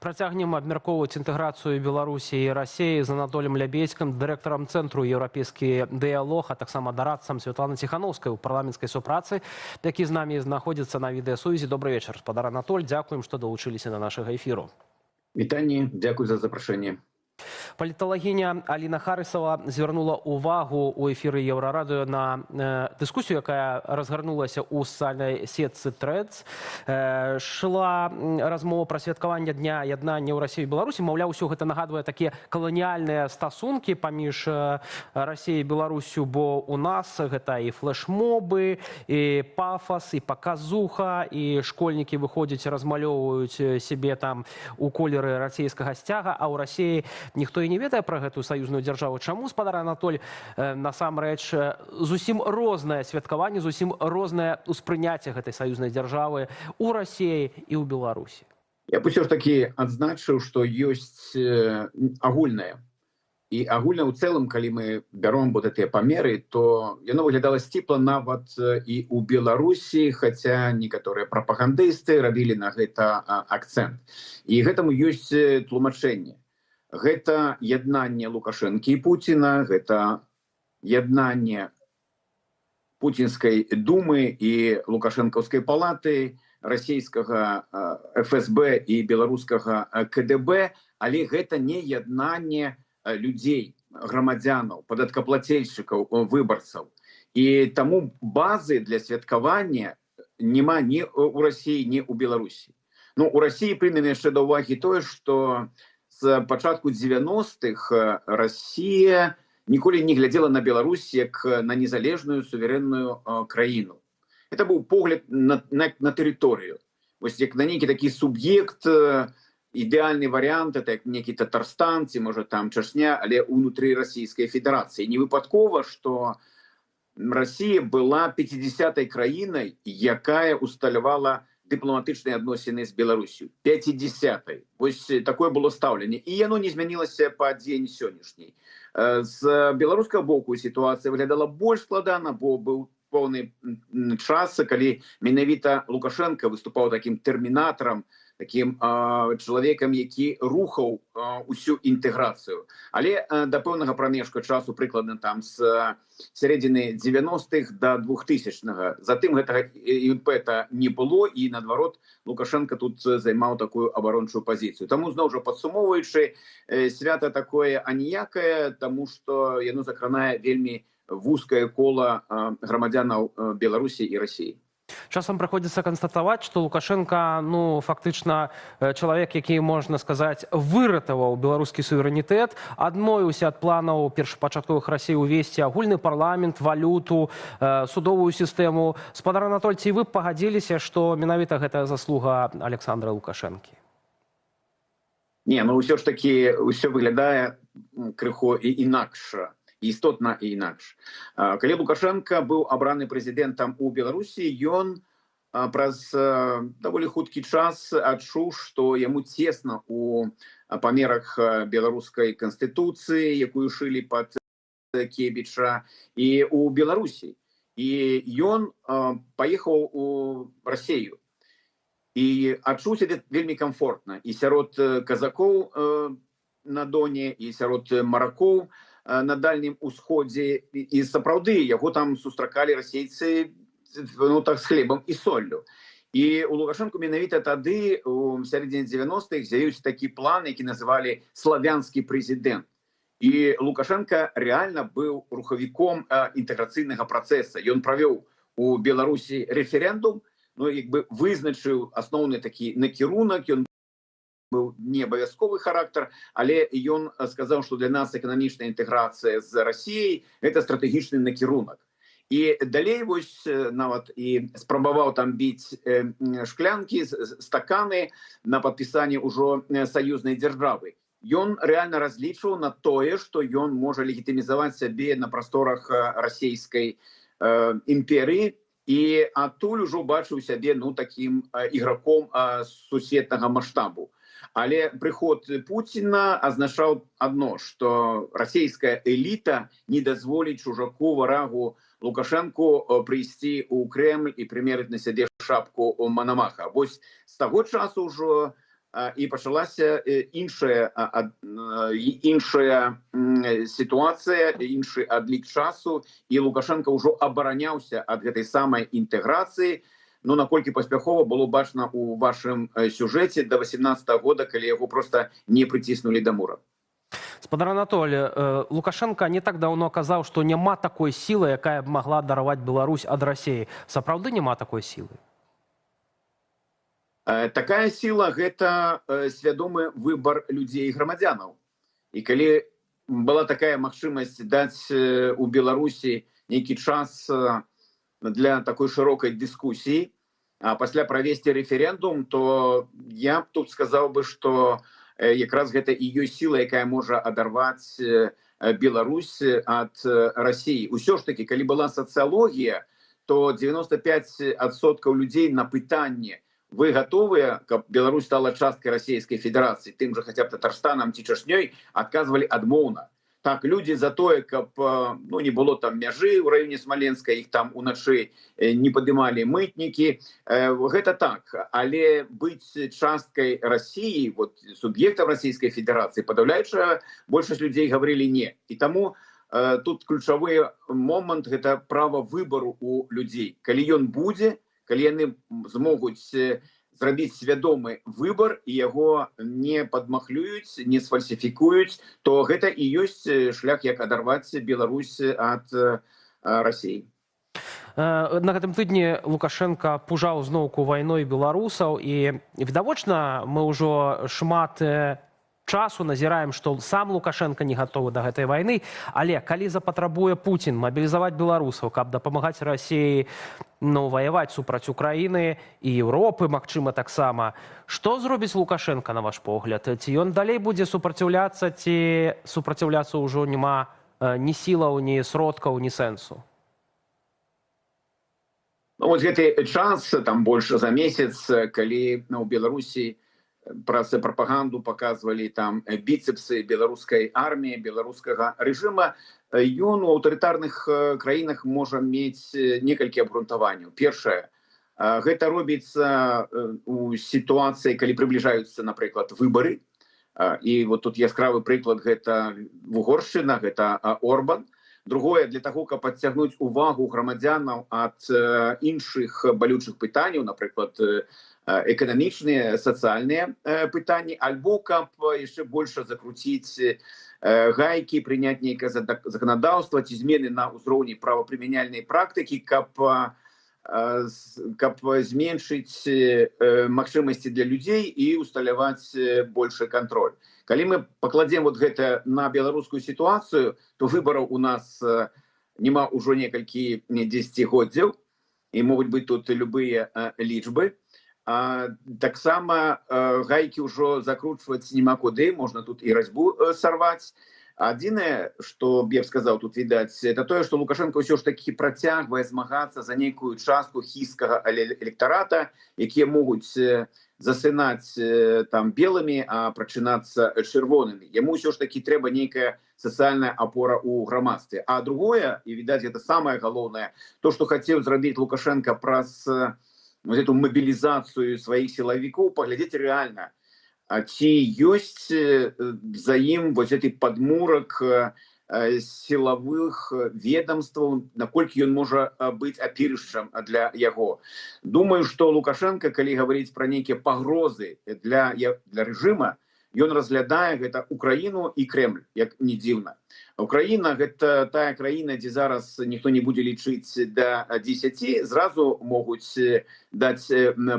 Працягнем абмяркоўваць інтэграцыю Беларусі і Расіі з Анатолем Лябедзькім, дырэктарам Цэнтру «Еўрапейскі дыялог», а таксама дарадцам Святланы Ціхановскай у парламенцкай супрацы, які з намі знаходзіцца на відэасувязі. Добрый вечар, спадар Анатоль. Дзякуем, што далучыліся да нашага эфіру. Вітанне, дзякуй за запрашэнне. Паліталагіня Аліна Харысава звярнула ўвагу ў эфіры Еўрарадыё на дыскусію, якая разгарнулася ў сацыяльнай сетцы Threads. Шла размова пра святкаванне дня яднання ў Расіі і Беларусі. Маўляў, усё гэта нагадвае такія каланіяльныя стасункі паміж Расіяй і Беларусю, бо у нас гэта і флешмобы, і пафас, і паказуха, і школьнікі выходзяць, размалёўваюць сябе там у колеры расійскага сцяга, а ў Расіі ніхто і не ведае пра гэтую саюзную дзяржаву. Чаму, спадар Анатоль, насамрэч зусім рознае святкаванне, зусім рознае ўспрыняцце гэтай саюзнай дзяржавы ў Расіі і ў Беларусі? Я б усё ж такі адзначыў, што ёсць агульнае. І агульна ў цэлым, калі мы бяром вот гэтыя памеры, то яно выглядала сціпла нават і ў Беларусі, хаця некаторыя прапагандысты рабілі на гэта акцэнт. І гэтаму ёсць тлумачэнне. Гэта яднанне Лукашэнкі і Пуціна, гэта яднанне пуцінскай думы і лукашэнкаўскай палаты, расійскага ФСБ і беларускага КДБ, але гэта не яднанне людзей, грамадзянаў, падаткаплацельшчыкаў, выбарцаў. І таму базы для святкавання няма ні ў Расіі, ні ў Беларусі. Ну, у Расіі прынята яшчэ да ўвагі тое, што з пачатку 90-х Расія ніколі не глядзела на Беларусь як на незалежную суверэнную краіну. Это быў погляд на тэрыторыю. Вось як на нейкі такі суб'ект, ідэальны варыянт, это як нейкі Татарстан, ці можа там Чачня, але ўнутры Расійскай Федэрацыі. Не выпадкова, што Расія была 50-й краінай, якая усталявала дыпламатычныя адносіны з Беларусю. 50-й. Вось такое было стаўленне. І яно не змянілася па дзень сённяшняй. З беларускага боку сітуацыя выглядала больш складана, бо быў поўны час, калі менавіта Лукашенко выступаў такім тэрмінатарам, таким чалавекам, які рухаў усю інтэграцыю. Але да пэўнага прамежка часу, прыкладна там з сярэдзіны 90-х да 2000-га. Затым гэтага імпэта не было, і наадварот Лукашенко тут займаў такую абарончую пазіцыю. Таму зноў жа падсумоўваючы, свята такое аніякае, таму што яно закранае вельмі вузкае кола грамадзянаў Беларусі і Расіі. Часам прыходзіцца канстатаваць, што Лукашенко, фактычна чалавек, які, можна сказаць, выратаваў беларускі суверэнітэт, адмовіўся ад планаў першапачатковых Расіі увесці агульны парламент, валюту, судовую сістэму. Спадар Анатоль, ці вы пагадзіліся, што менавіта гэтая заслуга Александра Лукашэнкі? Не, ўсё ж такі ўсё выглядае крыху і інакш. Істотна і інакш. Калі Лукашенко быў абраны прэзідэнтам у Беларусі, ён праз даволі хуткі час адчуў, што яму цесна у памерах беларускай канстытуцыі, якую шылі пад Кебіча, і ў Беларусі. І ён паехаў у Расію. І адчуў сябе вельмі камфортна. І сярод казакоў на Доне, і сярод маракоў на Дальнім Усходзе, і сапраўды яго там сустракалі расейцы так з хлебам і соллю. І у Лукашэнку менавіта тады, у сярэдзіне 90-х, з'явіўся такі план, які называлі славянскі прэзідэнт. І Лукашенко рэальна быў рухавіком інтэграцыйнага працэса. Ён правёў у Беларусі рэферэндум, вызначыў асноўны такі накірунак, ён быў не абавязковы характар, але ён сказаў, што для нас эканамічная інтэграцыя з Расіяй – гэта стратэгічны накірунак. І далей вось нават і спрабаваў там біць шклянкі, стаканы на падпісанне ўжо саюзнай дзяржавы. Ён рэальна разлічваў на тое, што ён можа легітымізаваць сябе на прасторах расійскай імперыі, і адтуль ужо бачыў сябе такім іграком сусветнага маштабу. Але прыход Пуціна азначаў адно, што расійская эліта не дазволіць чужаку, варагу Лукашэнку прыйсці ў Крэмль і прымерыць на сябе шапку Манамаха. Вось з таго часу ўжо і пачалася іншая сітуацыя, іншы адлік часу, і Лукашенко ўжо абараняўся ад гэтай самай інтэграцыі. Ну, наколькі паспяхова было бачна у вашым сюжэце да 18-го года, калі яго проста не прыціснулі да мура. Спадар Анатолій, Лукашенко не так даўно казаў, што няма такой сілы, якая б магла дараваць Беларусь ад Расіі. Сапраўды няма такой сілы? Такая сіла – гэта свядомы выбар людзей і грамадзянаў. І калі была такая магчымасць даць у Беларусі нейкі час для такой шырокай дыскусіі, а пасля правесці рэферэндум, то я б тут сказаў бы, што якраз гэта і ёсць сіла, якая можа адарваць Беларусь ад Расіі. Усё ж такі, калі была сацыялогія, то 95% людзей на пытанне: вы готовы, каб Беларусь стала часткай Расійскай Федэрацыі, тым жа хаця б Татарстанам ці Чачнёй, адказвалі адмоўна. Так, людзі за тое, каб не было там мяжы ў раёне Смаленска, іх там уначы не падымалі мытнікі. Гэта так, але быць часткай Расіі, суб'ектам Расійскай Федэрацыі, падаўляючая большасць людзей гаварылі не. І таму тут ключавы момант – гэта права выбару у людзей. Калі ён будзе, калі яны змогуць зрабіць свядомы выбар і яго не падмахлююць, не сфальсіфікуюць, то гэта і ёсць шлях, як адарваць Беларусь ад Расіі. На гэтым тыдні Лукашенко пужаў зноўку вайной беларусаў, і відавочна мы ўжо шмат часу назіраем, што сам Лукашенко не гатовы да гэтай вайны, але калі запатрабуе Пуцін мабілізаваць беларусаў, каб дапамагаць Расіі ваяваць супраць Украіны і Еўропы, магчыма, таксама, што зробіць Лукашенко, на ваш погляд? Ці ён далей будзе супраціўляцца, ці супраціўляцца ўжо няма ні сілаў, ні сродкаў, ні сэнсу? Гэты час, там больш за месяц, калі ў Беларусі праз прапаганду показвалі там біцепсы беларускай арміі, беларускага рэжыма, ён у аўтарытарных краінах можа мець некалькі абгрунтаванняў. Першае, гэта робіцца у сітуацыі, калі прыбліжаюцца, напрыклад, выбары. І тут яскравы прыклад – гэта Угоршчына, гэта Орбан. Другое, для таго, каб адцягнуць увагу грамадзянаў ад іншых балючых пытанняў, напрыклад, эканамічныя, сацыяльныя пытанні, альбо каб яшчэ больш закруціць гайкі, прыняць нейкае заканадаўства ці змены на ўзроўні правапрымяняльнай практыкі, каб зменшыць магчымасці для людзей і усталяваць большы кантроль. Калі мы пакладзем гэта на беларускую сітуацыю, то выбараў у нас няма ўжо некалькі дзесяцігоддзяў, і могуць быць тут любыя лічбы. Таксама гайкі ўжо закручваць няма куды, можна тут і разьбу сарваць. Адзінае, што я б сказаў, тут відаць, это тое, што Лукашенко ўсё ж такі працягвае змагацца за нейкую частку хіскага электарата, якія могуць засынаць там белымі, а прачынацца чырвонымі. Яму ўсё ж такі трэба нейкая сацыяльная апора ў грамадстве. А другое, і відаць, гэта самае галоўнае, то, што хацеў зрабіць Лукашенко праз эту мобілізацыю сваіх сілавікоў, паглядзець рэальна, ці ёсць за ім гэты падмурак сілавых ведомстваў, наколькі ён можа быць апірышчам для яго. Думаю, што Лукашенко, калі гаварыць пра нейкія пагрозы для рэжыма, ён разглядае гэта Украіну і Кремль, як не дзіўна. Украіна – гэта тая краіна, дзе зараз ніхто не будзе лічыць да 10, зразу могуць даць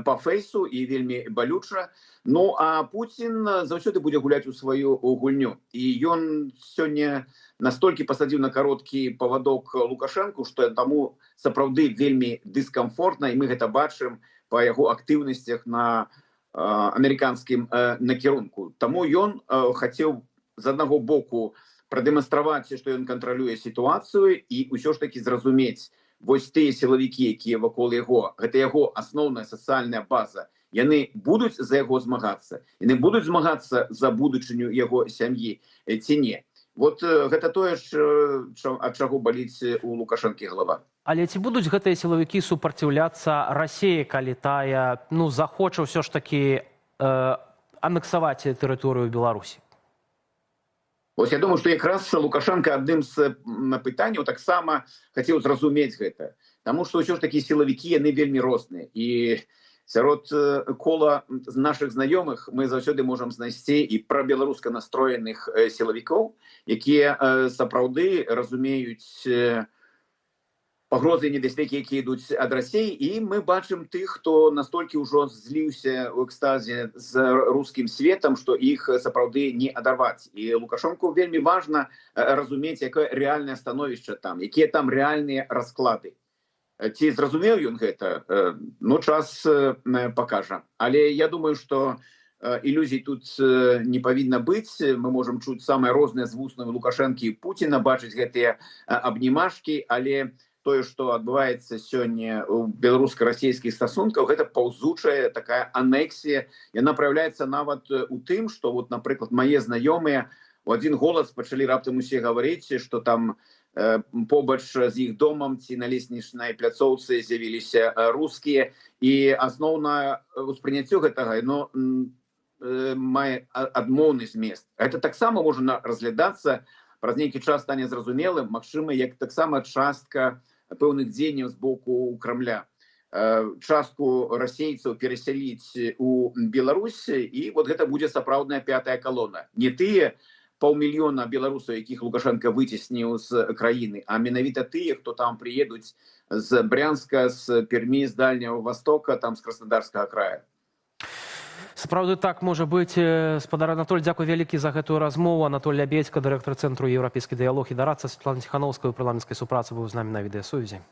па фейсу і вельмі балюча. Ну, а Пуцін заўсёды будзе гуляць у сваю гульню. І ён сёння настолькі пасадзіў на кароткі павадок Лукашэнку, што таму сапраўды вельмі дыскамфортна, і мы гэта бачым па яго актыўнасцях на амерыканскім накірунку. Таму ён хацеў з аднаго боку прадэманстраваць, што ён кантралюе сітуацыю і ўсё ж такі зразумець, вось тыя сілавікі, якія вакол яго, гэта яго асноўная сацыяльная база, яны будуць за яго змагацца, яны будуць змагацца за будучыню яго сям'і ці не. Вот гэта тое, ад чаго баліць у Лукашэнкі галава. Але ці будуць гэтыя сілавікі супраціўляцца Расіі, калі тая захоча ўсё ж такі анексаваць тэрыторыю Беларусі? Вось я думаю, што якраз Лукашенко адным з пытанняў таксама хацеў зразумець гэта. Таму што ўсё ж такі сілавікі, яны вельмі розныя. І сярод кола нашых знаёмых мы заўсёды можам знайсці і прабеларуска настроеных сілавікоў, якія сапраўды разумеюць пагрозы і небяспекі, якія ідуць ад Расіі, і мы бачым тых, хто настолькі ўжо зліўся ў экстазе з рускім светам, што іх сапраўды не адарваць. І Лукашенку вельмі важна разумець, якое рэальнае становішча там, якія там рэальныя расклады. Ці зразумеў ён гэта? Ну, час пакажа. Але я думаю, што ілюзій тут не павінна быць. Мы можам чуць самыя розныя з вуснаў Лукашэнкі і Пуціна, бачыць гэтыя абнімашкі, але тое, што адбываецца сёння ў беларуска-расійскіх стасунках, гэта паўзучая такая анексія. Яна праяўляецца нават у тым, што, вот, напрыклад, мае знаёмыя у адзін голас пачалі раптам усе гаварыць, што там побач з іх домам ці на леснічнай пляцоўцы з'явіліся рускія. І асноўнае ўспрыняццё гэтага мае адмоўны змест. Гэта таксама можа разглядацца, праз нейкі час стане зразумелым, магчыма, як таксама частка пэўных дзеянняў з боку Крамля. Частку расейцаў перасяліць у Беларусь, і вот гэта будзе сапраўдная пятая калона. Не тыя паўмільёна беларусаў, якіх Лукашенко выцесніў з краіны, а менавіта тыя, хто там прыедуць з Брянска, з Пермі, з Дальняга Востока, там з Краснодарскага края. Сапраўды так можа быць. Спадар Анатоль, дзякуй вялікі за гэтую размову. Анатоль Лябедзька, дырэктар Цэнтру еўрапейскі дыялог і дарадца, Светлана Ціхановская ў парламенцкай супрацы быў з намі на відэасувязі.